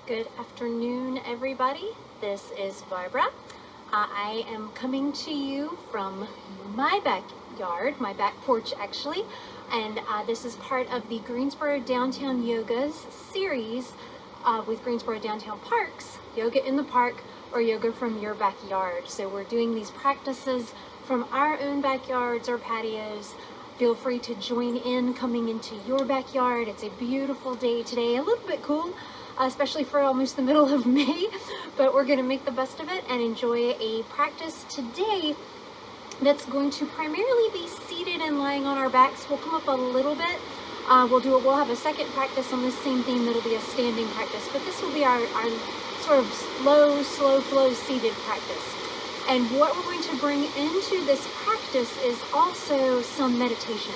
Good afternoon, everybody. This is Barbara. I am coming to you from my backyard, my back porch actually, and this is part of the Greensboro Downtown Yoga's series with Greensboro Downtown Parks, Yoga in the Park or Yoga from your backyard. So we're doing these practices from our own backyards or patios. Feel free to join in coming into your backyard. It's a beautiful day today, a little bit cool, especially for almost the middle of May, but we're going to make the best of it and enjoy a practice today that's going to primarily be seated and lying on our backs. We'll come up a little bit. We'll have a second practice on this same theme that'll be a standing practice, but this will be our sort of slow flow seated practice. And what we're going to bring into this practice is also some meditation.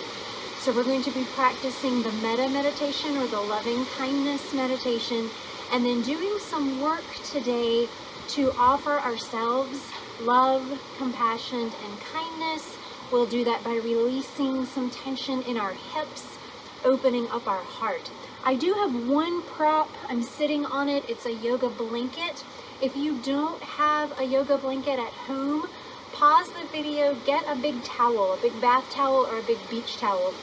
So we're going to be practicing the metta meditation or the loving kindness meditation, and then doing some work today to offer ourselves love, compassion, and kindness. We'll do that by releasing some tension in our hips, opening up our heart. I do have one prop. I'm sitting on it. It's a yoga blanket. If you don't have a yoga blanket at home, pause the video, get a big towel, a big bath towel or a big beach towel.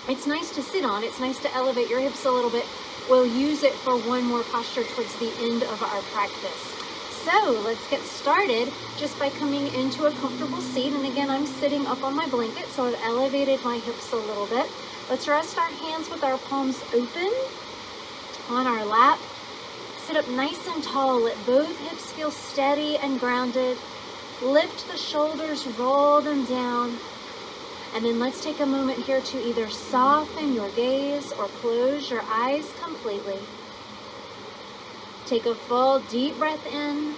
It's nice to sit on. It's nice to elevate your hips a little bit. We'll use it for one more posture towards the end of our practice. So let's get started just by coming into a comfortable seat. And again, I'm sitting up on my blanket, so I've elevated my hips a little bit. Let's rest our hands with our palms open on our lap. Sit up nice and tall. Let both hips feel steady and grounded. Lift the shoulders, roll them down. And then let's take a moment here to either soften your gaze or close your eyes completely. Take a full deep breath in.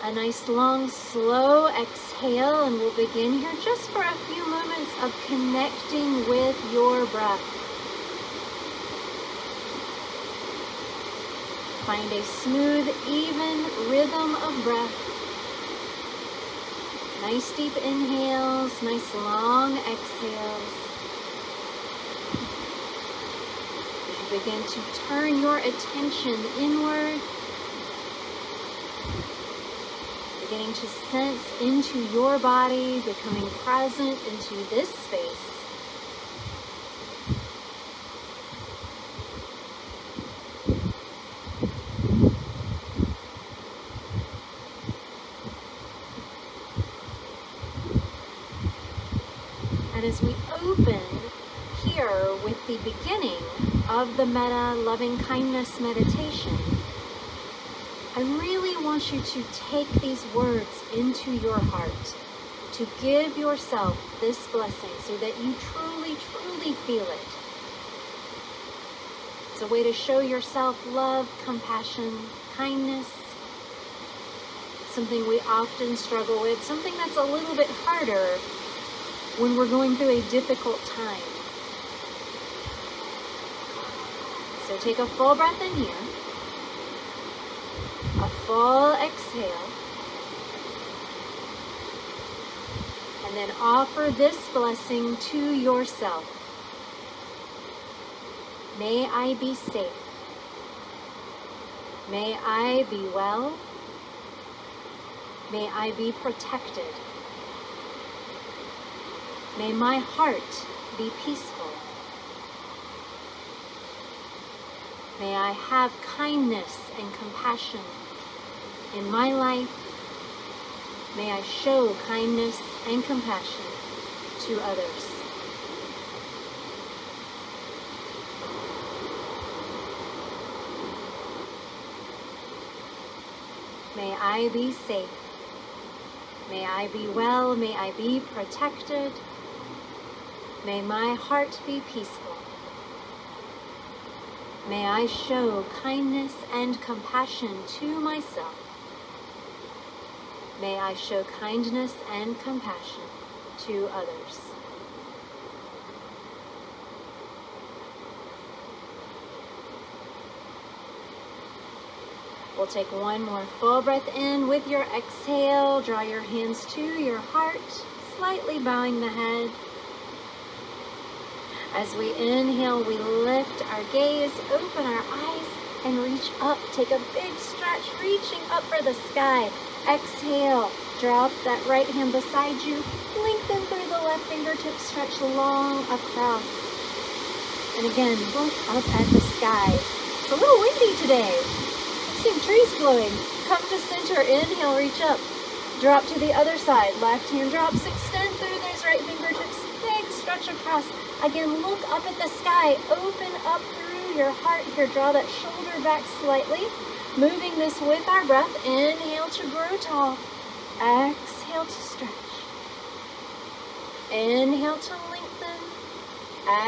A nice long slow exhale, and we'll begin here just for a few moments of connecting with your breath. Find a smooth, even rhythm of breath. Nice deep inhales, nice long exhales. As you begin to turn your attention inward, beginning to sense into your body, becoming present into this space. And as we open here with the beginning of the metta loving kindness meditation, I really want you to take these words into your heart, to give yourself this blessing so that you truly feel it. It's a way to show yourself love, compassion, kindness, something we often struggle with, something that's a little bit harder when we're going through a difficult time. So take a full breath in here, a full exhale, and then offer this blessing to yourself. May I be safe. May I be well. May I be protected. May my heart be peaceful. May I have kindness and compassion in my life. May I show kindness and compassion to others. May I be safe. May I be well. May I be protected. May my heart be peaceful. May I show kindness and compassion to myself. May I show kindness and compassion to others. We'll take one more full breath in. With your exhale, draw your hands to your heart, slightly bowing the head. As we inhale, we lift our gaze, open our eyes, and reach up. Take a big stretch, reaching up for the sky. Exhale, drop that right hand beside you. Lengthen through the left fingertips, stretch long across. And again, look up at the sky. It's a little windy today. I've seen trees blowing. Come to center, inhale, reach up. Drop to the other side. Left hand drops, extend through those right fingertips. Big stretch across. Again, look up at the sky. Open up through your heart here. Draw that shoulder back slightly. Moving this with our breath. Inhale to grow tall. Exhale to stretch. Inhale to lengthen.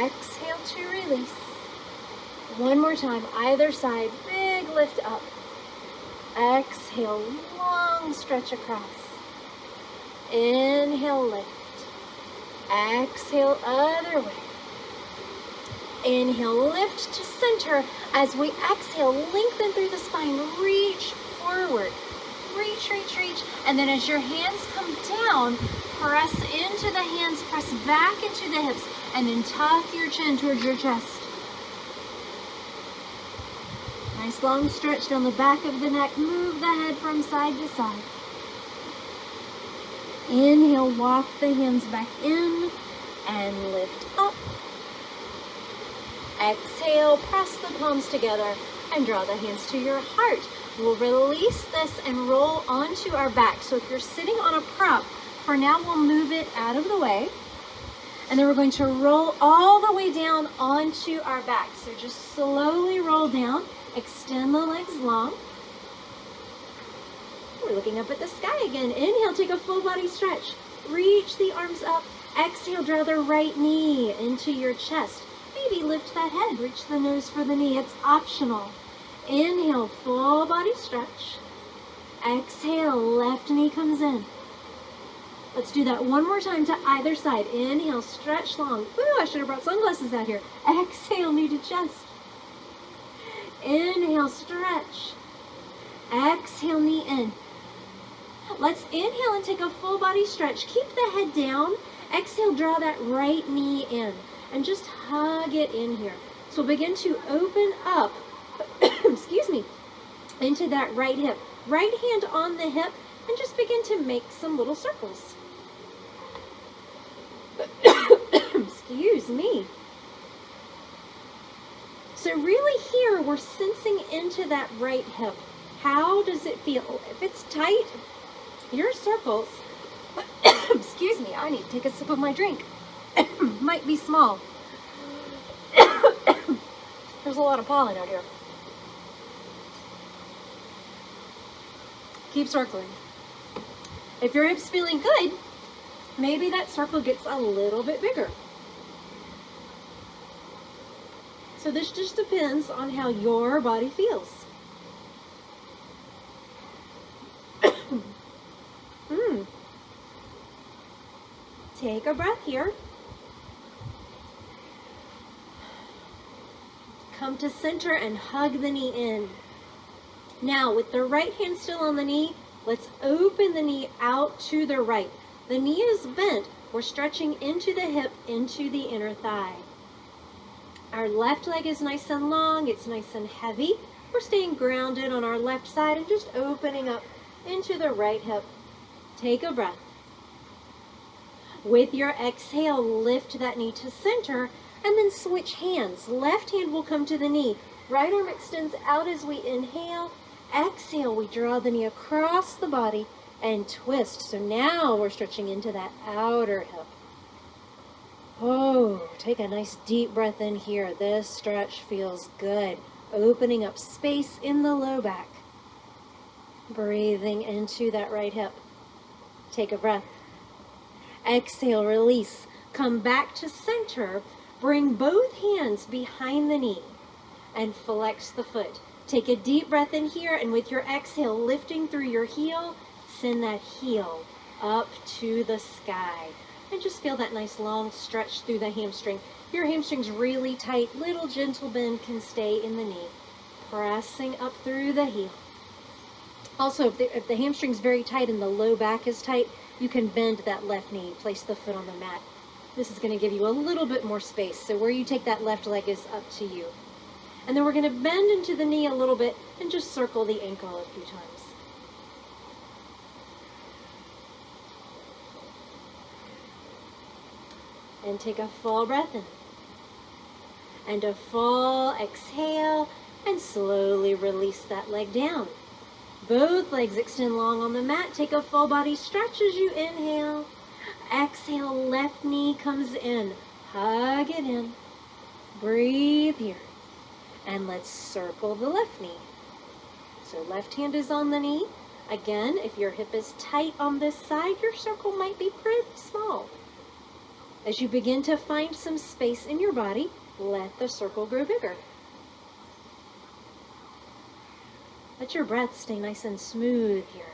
Exhale to release. One more time, either side. Big lift up. Exhale, long stretch across. Inhale, lift. Exhale, other way. Inhale, lift to center. As we exhale, lengthen through the spine. Reach forward. Reach, reach, reach. And then as your hands come down, press into the hands, press back into the hips, and then tuck your chin towards your chest. Nice long stretch down the back of the neck. Move the head from side to side. Inhale, walk the hands back in and lift up. Exhale, press the palms together and draw the hands to your heart. We'll release this and roll onto our back. So if you're sitting on a prop, for now we'll move it out of the way. And then we're going to roll all the way down onto our back. So just slowly roll down. Extend the legs long. We're looking up at the sky again. Inhale, take a full body stretch. Reach the arms up. Exhale, draw the right knee into your chest. Maybe lift that head. Reach the nose for the knee. It's optional. Inhale, full body stretch. Exhale, left knee comes in. Let's do that one more time to either side. Inhale, stretch long. Ooh, I should have brought sunglasses out here. Exhale, knee to chest. Inhale, stretch. Exhale, knee in. Let's inhale and take a full body stretch. Keep the head down. Exhale, draw that right knee in. And just hug it in here. So begin to open up, excuse me, into that right hip. Right hand on the hip, and just begin to make some little circles. Excuse me. So really here, we're sensing into that right hip. How does it feel? If it's tight, your circles, excuse me, I need to take a sip of my drink. Might be small. There's a lot of pollen out here. Keep circling. If your hip's feeling good, maybe that circle gets a little bit bigger. So this just depends on how your body feels. Take a breath here. Come to center and hug the knee in. Now, with the right hand still on the knee, let's open the knee out to the right. The knee is bent. We're stretching into the hip, into the inner thigh. Our left leg is nice and long. It's nice and heavy. We're staying grounded on our left side and just opening up into the right hip. Take a breath. With your exhale, lift that knee to center and then switch hands. Left hand will come to the knee. Right arm extends out as we inhale. Exhale, we draw the knee across the body and twist. So now we're stretching into that outer hip. Oh, take a nice deep breath in here. This stretch feels good. Opening up space in the low back. Breathing into that right hip. Take a breath. Exhale, release. Come back to center. Bring both hands behind the knee and flex the foot. Take a deep breath in here, and with your exhale, lifting through your heel, send that heel up to the sky. And just feel that nice long stretch through the hamstring. If your hamstring's really tight, little gentle bend can stay in the knee. Pressing up through the heel. Also, if the hamstring's very tight and the low back is tight, you can bend that left knee, place the foot on the mat. This is going to give you a little bit more space. So where you take that left leg is up to you. And then we're going to bend into the knee a little bit and just circle the ankle a few times. And take a full breath in. And a full exhale, and slowly release that leg down. Both legs extend long on the mat. Take a full body stretch as you inhale. Exhale, left knee comes in. Hug it in. Breathe here. And let's circle the left knee. So left hand is on the knee. Again, if your hip is tight on this side, your circle might be pretty small. As you begin to find some space in your body, let the circle grow bigger. Let your breath stay nice and smooth here.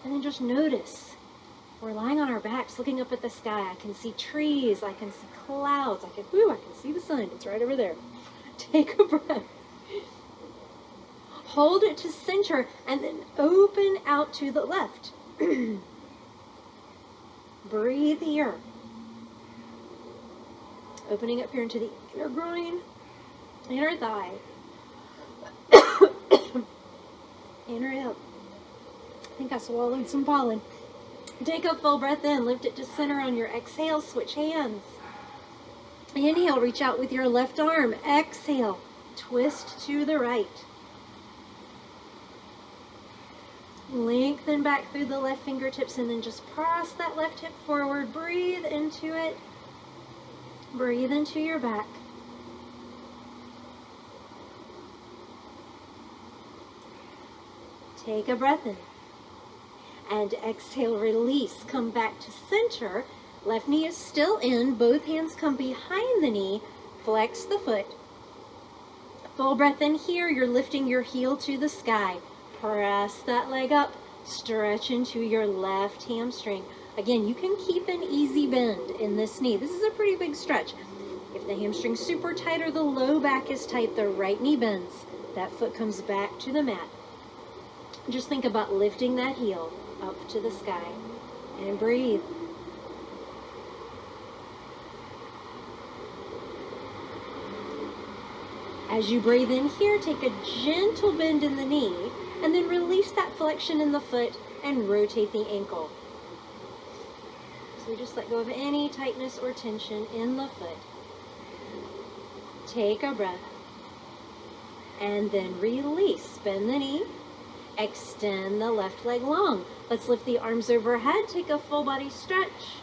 And then just notice, we're lying on our backs looking up at the sky. I can see trees, I can see clouds, I can see the sun. It's right over there. Take a breath. Hold it to center and then open out to the left. Breathe here. Opening up here into the inner groin, inner thigh, inner hip. I think I swallowed some pollen. Take a full breath in, lift it to center on your exhale, switch hands. Inhale, reach out with your left arm. Exhale, twist to the right. Lengthen back through the left fingertips and then just press that left hip forward. Breathe into it. Breathe into your back. Take a breath in. And exhale, release. Come back to center. Left knee is still in. Both hands come behind the knee. Flex the foot. Full breath in here. You're lifting your heel to the sky. Press that leg up. Stretch into your left hamstring. Again, you can keep an easy bend in this knee. This is a pretty big stretch. If the hamstring's super tight or the low back is tight, the right knee bends. That foot comes back to the mat. Just think about lifting that heel up to the sky. And breathe. As you breathe in here, take a gentle bend in the knee, and then release that flexion in the foot and rotate the ankle. So just let go of any tightness or tension in the foot. Take a breath. And then release. Bend the knee. Extend the left leg long. Let's lift the arms overhead. Take a full body stretch.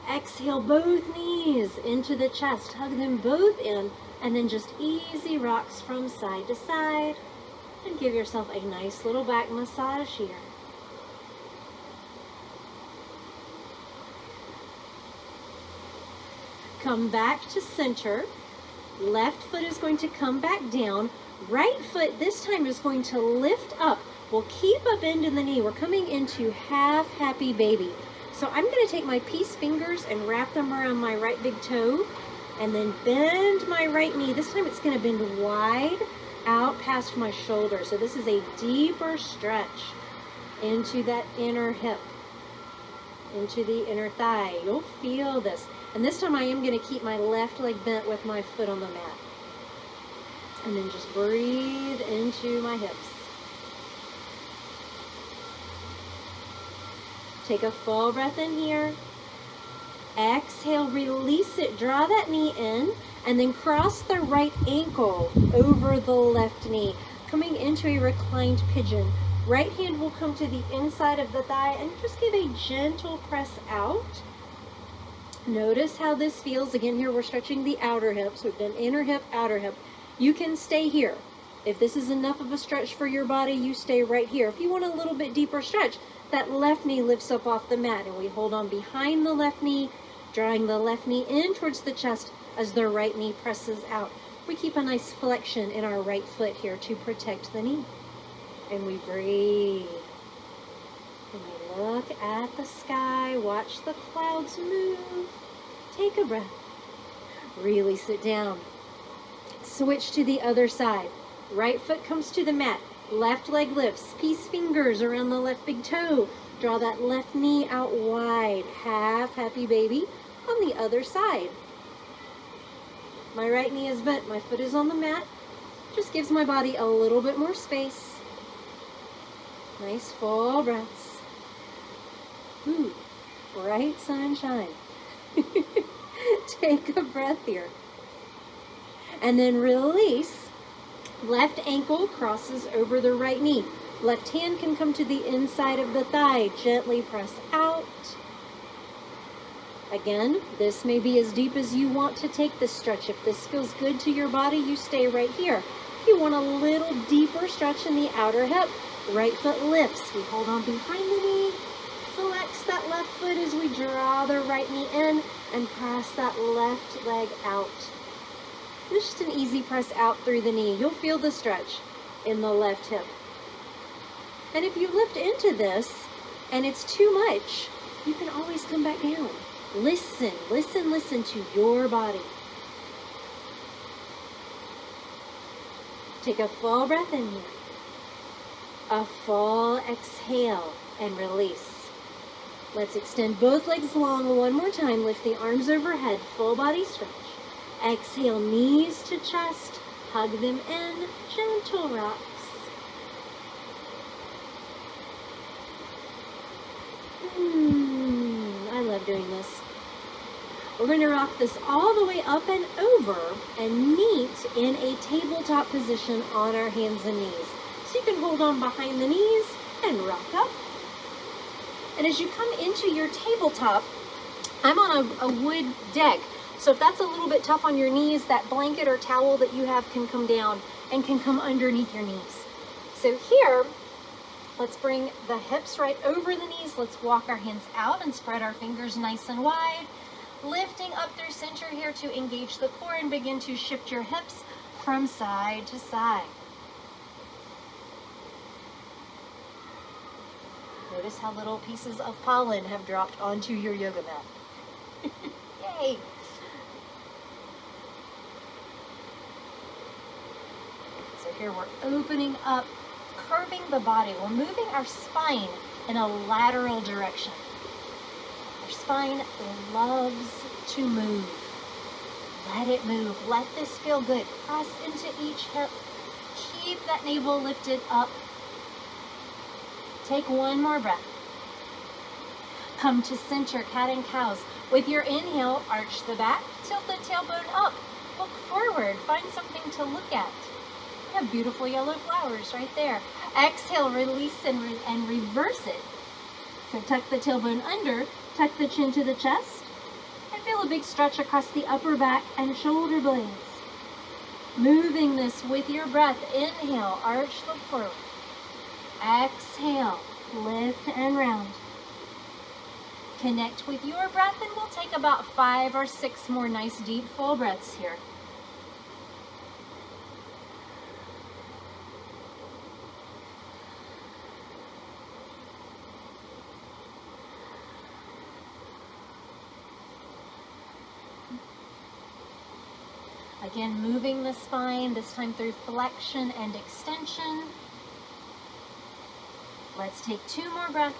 Exhale both knees into the chest. Hug them both in. And then just easy rocks from side to side. And give yourself a nice little back massage here. Come back to center. Left foot is going to come back down. Right foot this time is going to lift up. We'll keep a bend in the knee. We're coming into half happy baby. So I'm going to take my peace fingers and wrap them around my right big toe and then bend my right knee. This time it's going to bend wide out past my shoulder. So this is a deeper stretch into that inner hip, into the inner thigh. You'll feel this. And this time I am going to keep my left leg bent with my foot on the mat. And then just breathe into my hips. Take a full breath in here. Exhale, release it. Draw that knee in and then cross the right ankle over the left knee, coming into a reclined pigeon. Right hand will come to the inside of the thigh and just give a gentle press out. Notice how this feels. Again, here we're stretching the outer hip. So we've done inner hip, outer hip. You can stay here. If this is enough of a stretch for your body, you stay right here. If you want a little bit deeper stretch, that left knee lifts up off the mat and we hold on behind the left knee, drawing the left knee in towards the chest as the right knee presses out. We keep a nice flexion in our right foot here to protect the knee. And we breathe. And we look at the sky, watch the clouds move. Take a breath. Really sit down. Switch to the other side. Right foot comes to the mat. Left leg lifts. Peace fingers around the left big toe. Draw that left knee out wide. Half happy baby on the other side. My right knee is bent. My foot is on the mat. Just gives my body a little bit more space. Nice full breaths. Ooh, bright sunshine. Take a breath here. And then release. Left ankle crosses over the right knee. Left hand can come to the inside of the thigh. Gently press out. Again, this may be as deep as you want to take this stretch. If this feels good to your body, you stay right here. If you want a little deeper stretch in the outer hip, right foot lifts. We hold on behind the knee. Flex that left foot as we draw the right knee in and press that left leg out. It's just an easy press out through the knee. You'll feel the stretch in the left hip. And if you lift into this and it's too much, you can always come back down. Listen, listen, listen to your body. Take a full breath in here. A full exhale and release. Let's extend both legs long one more time. Lift the arms overhead, full body stretch. Exhale, knees to chest. Hug them in, gentle rocks. I love doing this. We're going to rock this all the way up and over and meet in a tabletop position on our hands and knees. So you can hold on behind the knees and rock up. And as you come into your tabletop, I'm on a wood deck. So if that's a little bit tough on your knees, that blanket or towel that you have can come down and can come underneath your knees. So here, let's bring the hips right over the knees. Let's walk our hands out and spread our fingers nice and wide. Lifting up through center here to engage the core and begin to shift your hips from side to side. Notice how little pieces of pollen have dropped onto your yoga mat. Yay! So here we're opening up, curving the body. We're moving our spine in a lateral direction. Our spine loves to move. Let it move. Let this feel good. Press into each hip. Keep that navel lifted up. Take one more breath. Come to center, cat and cows. With your inhale, arch the back, tilt the tailbone up. Look forward. Find something to look at. You have beautiful yellow flowers right there. Exhale, release and reverse it. So tuck the tailbone under, tuck the chin to the chest, and feel a big stretch across the upper back and shoulder blades. Moving this with your breath. Inhale, arch, look forward. Exhale, lift and round. Connect with your breath, and we'll take about 5 or 6 more nice deep full breaths here. Again, moving the spine, this time through flexion and extension. Let's take 2 more breaths.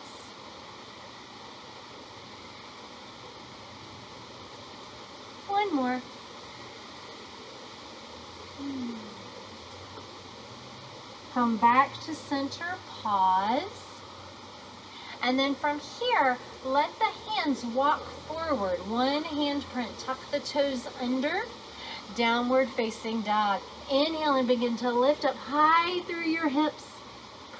One more. Come back to center, pause. And then from here, let the hands walk forward. One hand print, tuck the toes under. Downward facing dog. Inhale and begin to lift up high through your hips.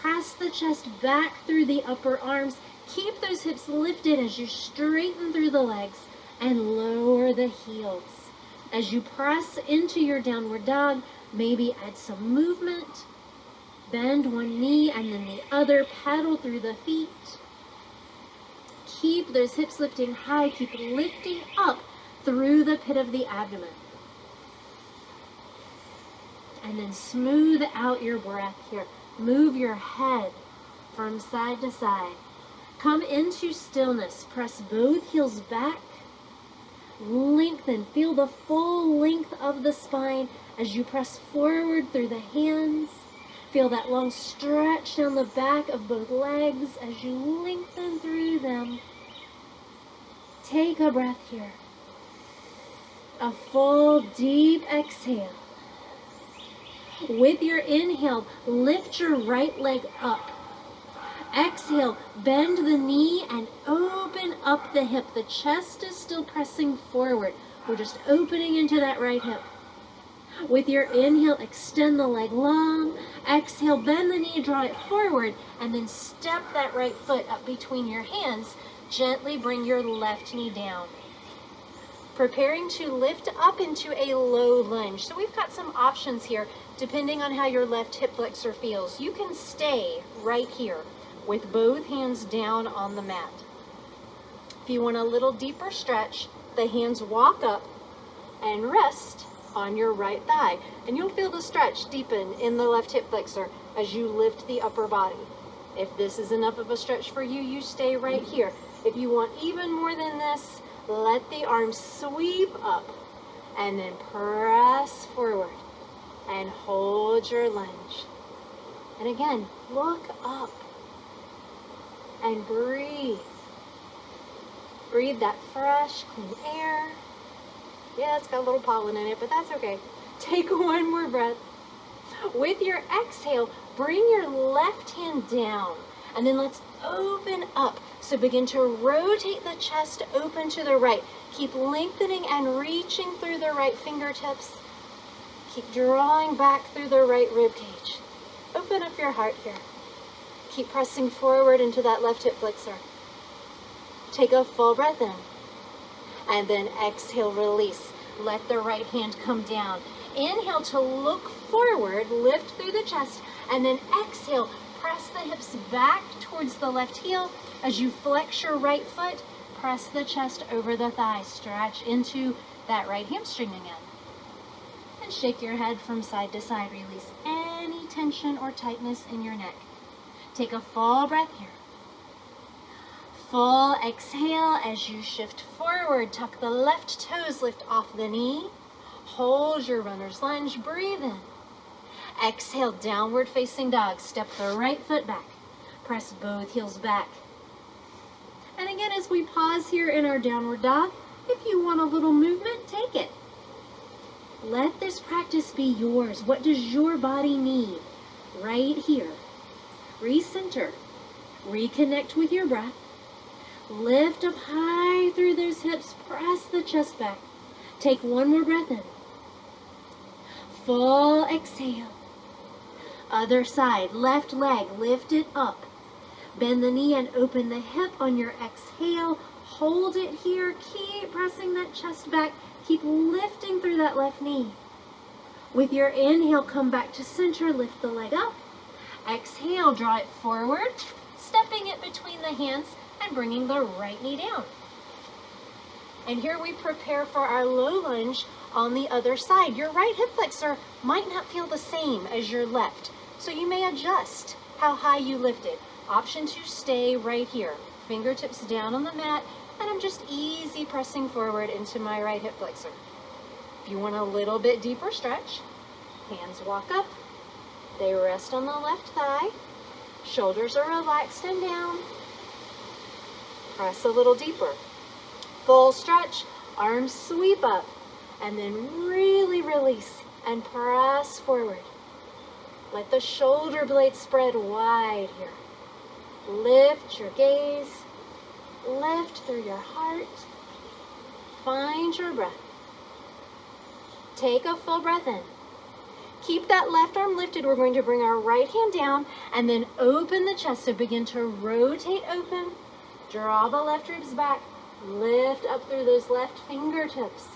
Press the chest back through the upper arms. Keep those hips lifted as you straighten through the legs and lower the heels. As you press into your downward dog, maybe add some movement. Bend one knee and then the other. Pedal through the feet. Keep those hips lifting high. Keep lifting up through the pit of the abdomen. And then smooth out your breath here. Move your head from side to side. Come into stillness. Press both heels back. Lengthen. Feel the full length of the spine as you press forward through the hands. Feel that long stretch down the back of both legs as you lengthen through them. Take a breath here. A full deep exhale. With your inhale, lift your right leg up. Exhale, bend the knee and open up the hip. The chest is still pressing forward. We're just opening into that right hip. With your inhale, extend the leg long. Exhale, bend the knee, draw it forward, and then step that right foot up between your hands. Gently bring your left knee down. Preparing to lift up into a low lunge. So we've got some options here depending on how your left hip flexor feels. You can stay right here with both hands down on the mat. If you want a little deeper stretch, the hands walk up and rest on your right thigh. And you'll feel the stretch deepen in the left hip flexor as you lift the upper body. If this is enough of a stretch for you, you stay right here. If you want even more than this, let the arms sweep up and then press forward and hold your lunge. And again, look up and breathe. Breathe that fresh, clean air. Yeah, it's got a little pollen in it, but that's okay. Take one more breath. With your exhale, bring your left hand down, and then let's open up. So begin to rotate the chest open to the right. Keep lengthening and reaching through the right fingertips. Keep drawing back through the right rib cage. Open up your heart here. Keep pressing forward into that left hip flexor. Take a full breath in. And then exhale, release. Let the right hand come down. Inhale to look forward, lift through the chest, and then exhale, press the hips back towards the left heel. As you flex your right foot, press the chest over the thigh. Stretch into that right hamstring again. And shake your head from side to side. Release any tension or tightness in your neck. Take a full breath here. Full exhale as you shift forward. Tuck the left toes, lift off the knee. Hold your runner's lunge. Breathe in. Exhale, downward facing dog. Step the right foot back. Press both heels back. And again, as we pause here in our downward dog, if you want a little movement, take it. Let this practice be yours. What does your body need? Right here. Recenter. Reconnect with your breath. Lift up high through those hips. Press the chest back. Take one more breath in. Full exhale. Other side. Left leg. Lift it up. Bend the knee and open the hip on your exhale. Hold it here. Keep pressing that chest back. Keep lifting through that left knee. With your inhale, come back to center. Lift the leg up. Exhale, draw it forward. Stepping it between the hands and bringing the right knee down. And here we prepare for our low lunge on the other side. Your right hip flexor might not feel the same as your left, so you may adjust how high you lift it. Option to stay right here. Fingertips down on the mat, and I'm just easy pressing forward into my right hip flexor. If you want a little bit deeper stretch, hands walk up. They rest on the left thigh. Shoulders are relaxed and down. Press a little deeper. Full stretch, arms sweep up, and then really release and press forward. Let the shoulder blades spread wide here. Lift your gaze. Lift through your heart. Find your breath. Take a full breath in. Keep that left arm lifted. We're going to bring our right hand down and then open the chest. So begin to rotate open. Draw the left ribs back. Lift up through those left fingertips.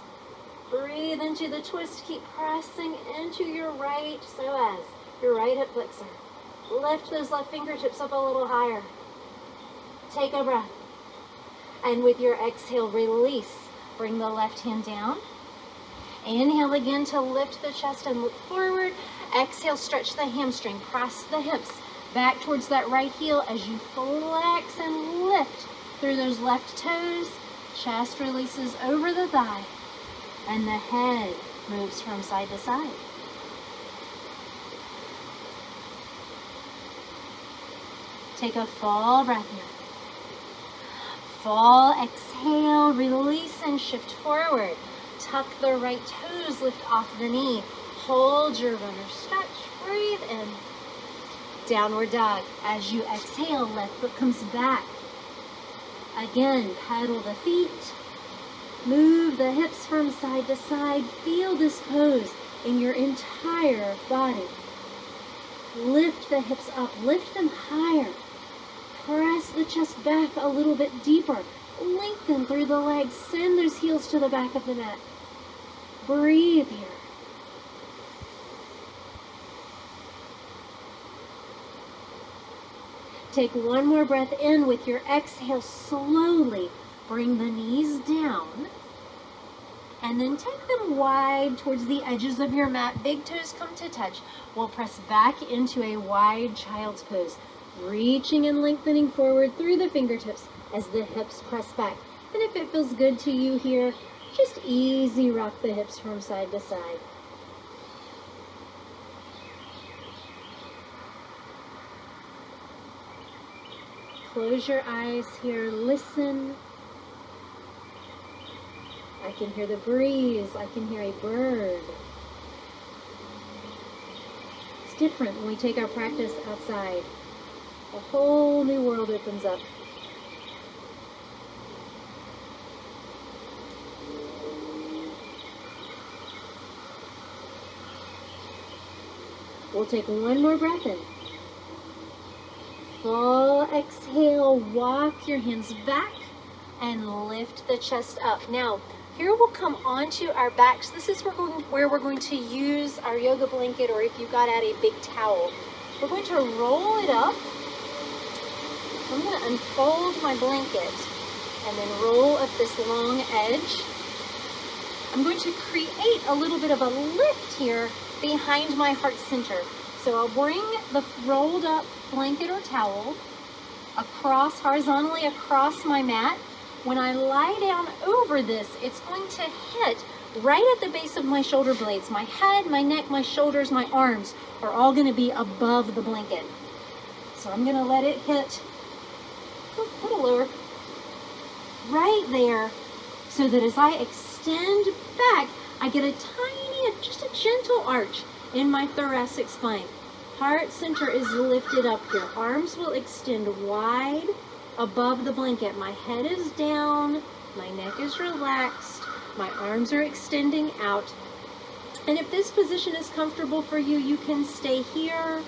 Breathe into the twist. Keep pressing into your right psoas, your right hip flexor. Lift those left fingertips up a little higher. Take a breath. And with your exhale, release. Bring the left hand down. Inhale again to lift the chest and look forward. Exhale, stretch the hamstring. Press the hips back towards that right heel as you flex and lift through those left toes. Chest releases over the thigh. And the head moves from side to side. Take a full breath here. Full exhale, release and shift forward. Tuck the right toes, lift off the knee. Hold your runner stretch. Breathe in. Downward dog. As you exhale, left foot comes back. Again, pedal the feet. Move the hips from side to side. Feel this pose in your entire body. Lift the hips up. Lift them higher. Press the chest back a little bit deeper. Lengthen through the legs. Send those heels to the back of the mat. Breathe here. Take one more breath in with your exhale. Slowly bring the knees down. And then take them wide towards the edges of your mat. Big toes come to touch. We'll press back into a wide child's pose. Reaching and lengthening forward through the fingertips as the hips press back. And if it feels good to you here, just easy rock the hips from side to side. Close your eyes here, listen. I can hear the breeze, I can hear a bird. It's different when we take our practice outside. A whole new world opens up. We'll take one more breath in. Full exhale, walk your hands back and lift the chest up. Now, here we'll come onto our backs. This is where we're going to use our yoga blanket, or if you got out a big towel. We're going to roll it up. I'm going to unfold my blanket and then roll up this long edge. I'm going to create a little bit of a lift here behind my heart center. So I'll bring the rolled up blanket or towel horizontally across my mat. When I lie down over this, it's going to hit right at the base of my shoulder blades. My head, my neck, my shoulders, my arms are all going to be above the blanket. So I'm going to let it hit a little lower, right there, so that as I extend back, I get a tiny, just a gentle arch in my thoracic spine. Heart center is lifted up here. Arms will extend wide above the blanket. My head is down, my neck is relaxed, my arms are extending out. And if this position is comfortable for you, you can stay here.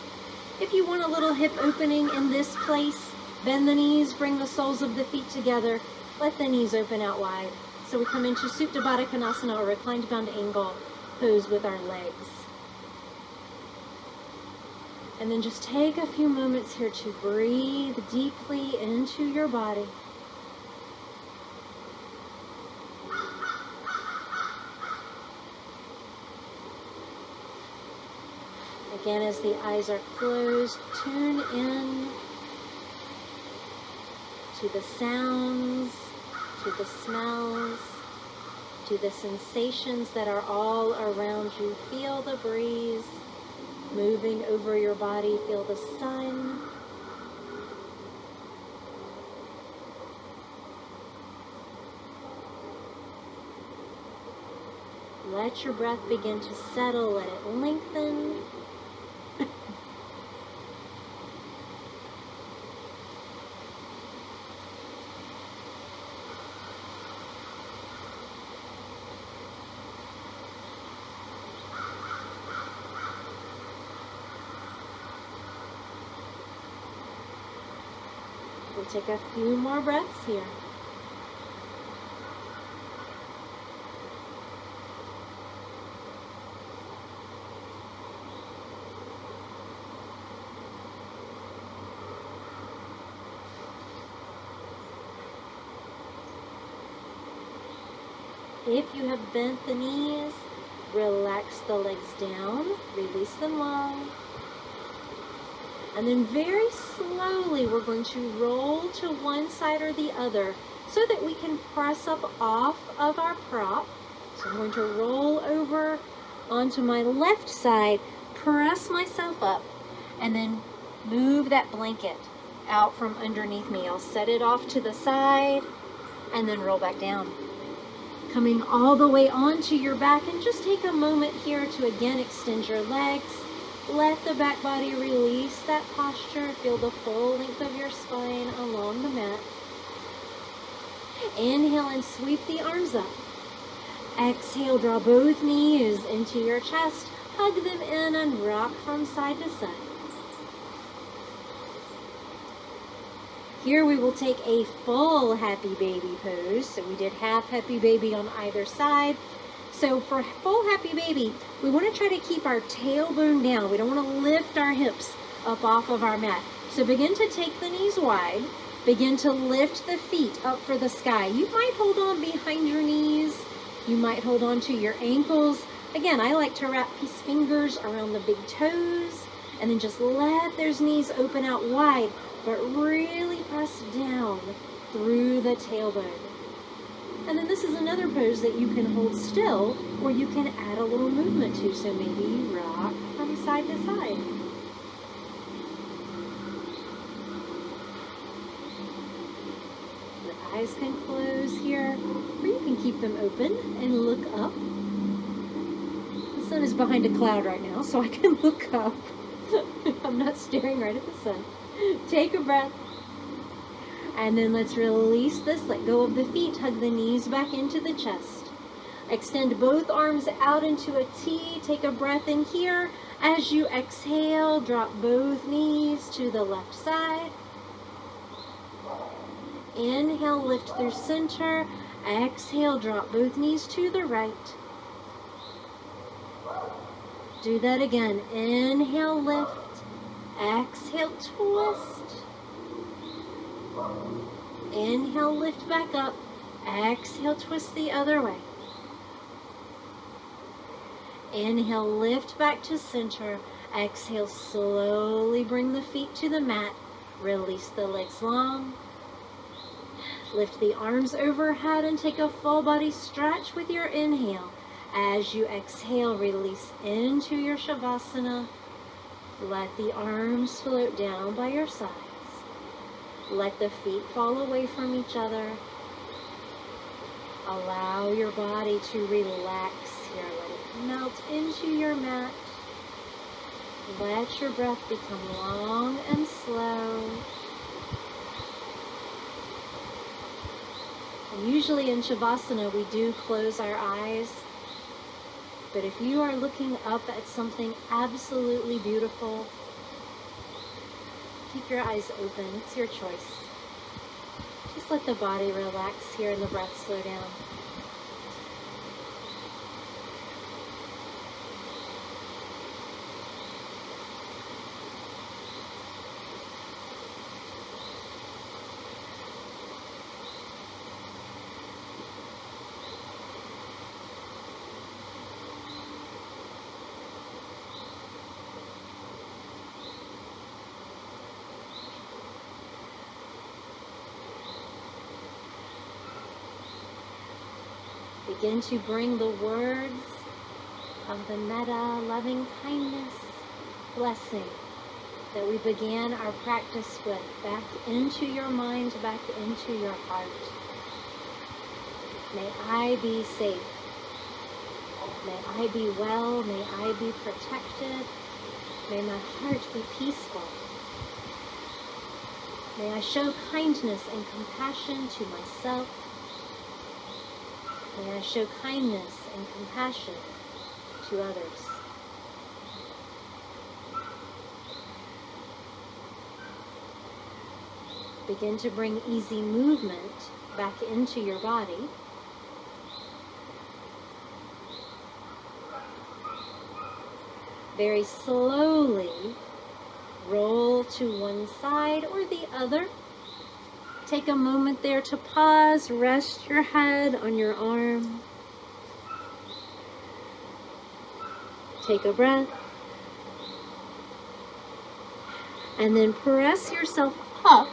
If you want a little hip opening in this place, bend the knees, bring the soles of the feet together, let the knees open out wide. So we come into Supta Baddha Konasana, or reclined bound angle pose with our legs. And then just take a few moments here to breathe deeply into your body. Again, as the eyes are closed, tune in to the sounds, to the smells, to the sensations that are all around you. Feel the breeze moving over your body. Feel the sun. Let your breath begin to settle. Let it lengthen. We'll take a few more breaths here. If you have bent the knees, relax the legs down, release them long. And then very slowly, we're going to roll to one side or the other so that we can press up off of our prop. So I'm going to roll over onto my left side, press myself up, and then move that blanket out from underneath me. I'll set it off to the side and then roll back down. Coming all the way onto your back, and just take a moment here to again extend your legs. Let the back body release that posture. Feel the full length of your spine along the mat. Inhale and sweep the arms up. Exhale, draw both knees into your chest. Hug them in and rock from side to side. Here we will take a full happy baby pose. So we did half happy baby on either side. So for full happy baby, we want to try to keep our tailbone down. We don't want to lift our hips up off of our mat. So begin to take the knees wide. Begin to lift the feet up for the sky. You might hold on behind your knees. You might hold on to your ankles. Again, I like to wrap these fingers around the big toes and then just let those knees open out wide, but really press down through the tailbone. And then this is another pose that you can hold still, or you can add a little movement to. So maybe you rock from side to side. The eyes can close here, or you can keep them open and look up. The sun is behind a cloud right now, so I can look up. I'm not staring right at the sun. Take a breath. And then let's release this. Let go of the feet. Hug the knees back into the chest. Extend both arms out into a T. Take a breath in here. As you exhale, drop both knees to the left side. Inhale, lift through center. Exhale, drop both knees to the right. Do that again. Inhale, lift. Exhale, twist. Inhale, lift back up. Exhale, twist the other way. Inhale, lift back to center. Exhale, slowly bring the feet to the mat. Release the legs long. Lift the arms overhead and take a full body stretch with your inhale. As you exhale, release into your Shavasana. Let the arms float down by your sides. Let the feet fall away from each other. Allow your body to relax here. Let it melt into your mat. Let your breath become long and slow. And usually in Shavasana, we do close our eyes. But if you are looking up at something absolutely beautiful, keep your eyes open. It's your choice. Just let the body relax here and the breath slow down. Begin to bring the words of the metta, loving kindness, blessing that we began our practice with back into your mind, back into your heart. May I be safe. May I be well. May I be protected. May my heart be peaceful. May I show kindness and compassion to myself. May I show kindness and compassion to others. Begin to bring easy movement back into your body. Very slowly roll to one side or the other. Take a moment there to pause, rest your head on your arm. Take a breath. And then press yourself up.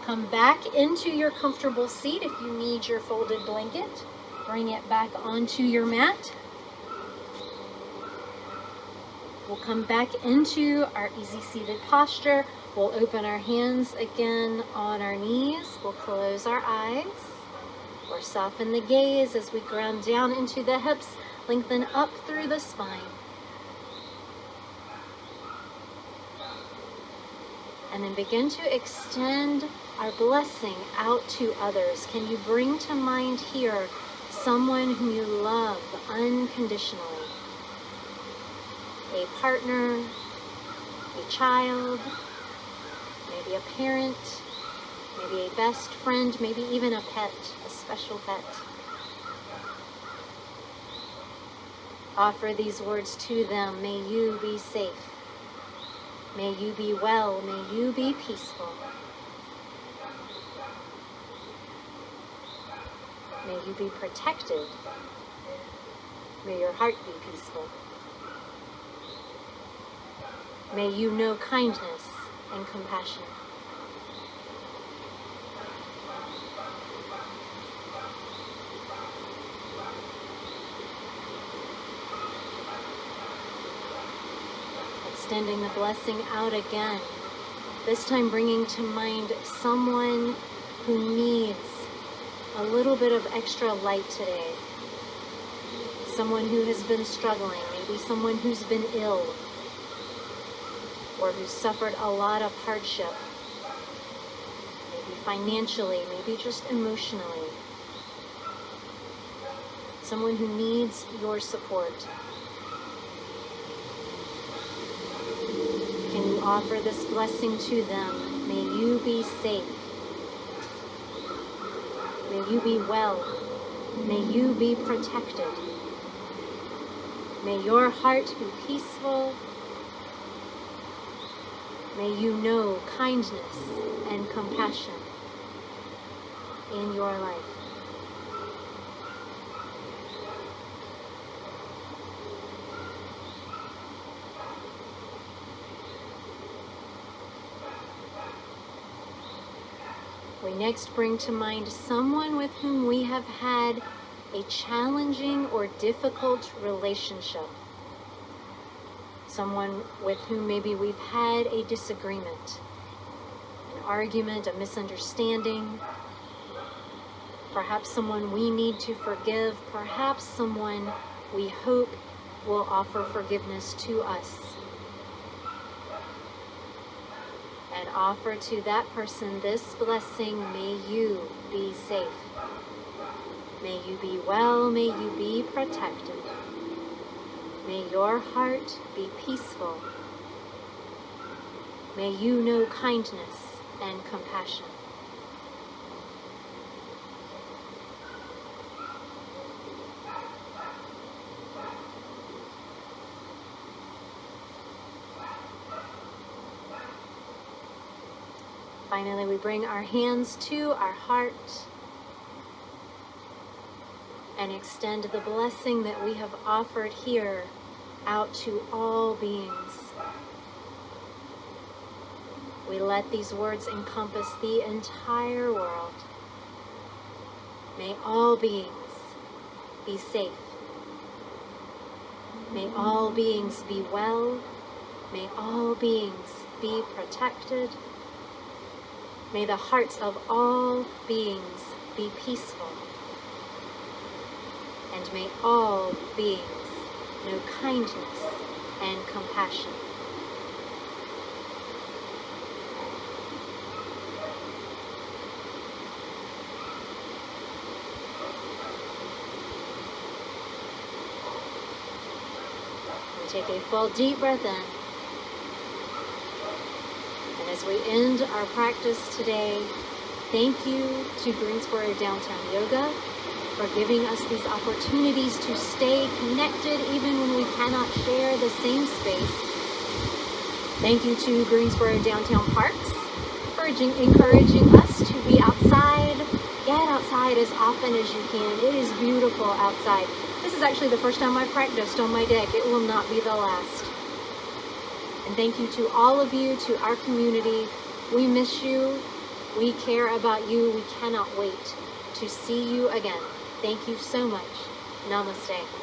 Come back into your comfortable seat. If you need your folded blanket, bring it back onto your mat. We'll come back into our easy seated posture. We'll open our hands again on our knees. We'll close our eyes. Or soften the gaze as we ground down into the hips, lengthen up through the spine. And then begin to extend our blessing out to others. Can you bring to mind here someone whom you love unconditionally? A partner, a child, maybe a parent, maybe a best friend, maybe even a pet, a special pet. Offer these words to them. May you be safe. May you be well. May you be peaceful. May you be protected. May your heart be peaceful. May you know kindness and compassion. Extending the blessing out again, this time bringing to mind someone who needs a little bit of extra light today. Someone who has been struggling, maybe someone who's been ill, or who's suffered a lot of hardship, maybe financially, maybe just emotionally. Someone who needs your support. Can you offer this blessing to them? May you be safe. May you be well. May you be protected. May your heart be peaceful. May you know kindness and compassion in your life. We next bring to mind someone with whom we have had a challenging or difficult relationship. Someone with whom maybe we've had a disagreement, an argument, a misunderstanding. Perhaps someone we need to forgive. Perhaps someone we hope will offer forgiveness to us. And offer to that person this blessing. May you be safe. May you be well. May you be protected. May your heart be peaceful. May you know kindness and compassion. Finally, we bring our hands to our heart and extend the blessing that we have offered here out to all beings. We let these words encompass the entire world. May all beings be safe. May all beings be well. May all beings be protected. May the hearts of all beings be peaceful. And may all beings know kindness and compassion. And take a full deep breath in. And as we end our practice today, thank you to Greensboro Downtown Yoga for giving us these opportunities to stay connected even when we cannot share the same space. Thank you to Greensboro Downtown Parks for encouraging us to be outside. Get outside as often as you can. It is beautiful outside. This is actually the first time I've practiced on my deck. It will not be the last. And thank you to all of you, to our community. We miss you. We care about you. We cannot wait to see you again. Thank you so much. Namaste.